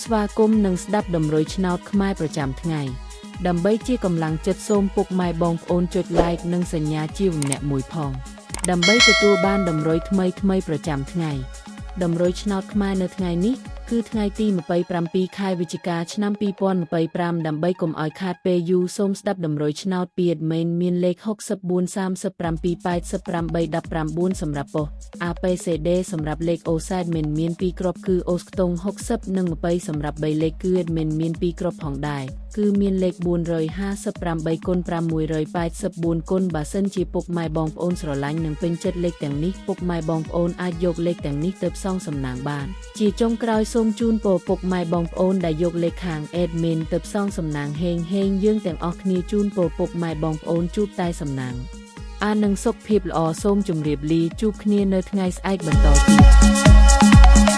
ស្វាគមន៍និងស្ដាប់តម្រុយឆ្នោតខ្មែរប្រចាំថ្ងៃដើម្បីជាកម្លាំងចិត្តសូមពុកម៉ែបងប្អូនចុច like និងសញ្ញាជាម្នាក់មួយផងដើម្បីទទួលបានតម្រុយថ្មីប្រចាំថ្ងៃតម្រុយឆ្នោតខ្មែរនៅថ្ងៃនេះគឺថ្ងៃទី27ខែវិច្ឆិកាឆ្នាំ2025ដើម្បីកុំឲ្យខាតពេលយូរសូមស្ដាប់តម្រុយឆ្នោតពី admin មានលេខ64378819សម្រាប់ប៉ុស ABCD សម្រាប់លេខ OZ admin មាន2គ្រាប់គឺ OZ ខ្ទង់60និង20សម្រាប់3លេខគឺ admin មាន2គ្រាប់ផងដែរគឺមានលេខ458គុណ684គុណបើសិនជាពុកម៉ែបងប្អូនស្រឡាញ់និងពេញចិត្តលេខទាំងនេះពុកម៉ែបងប្អូនអាចយកលេខទាំងនេះទៅផ្សងសំណាងបានជាចុងក្រោយសូមជូនពរពុកម៉ែបងប្អូនដែលយកលេខខាង admin ទៅផ្សងសំណាងហេងយើងទាំងអស់គ្នាជូនពរពុកម៉ែបងប្អូនជួបតែសំណាងនិងសុខភាពល្អសូមជម្រាបលាជួបគ្នានៅថ្ងៃស្អែកបន្តទៀត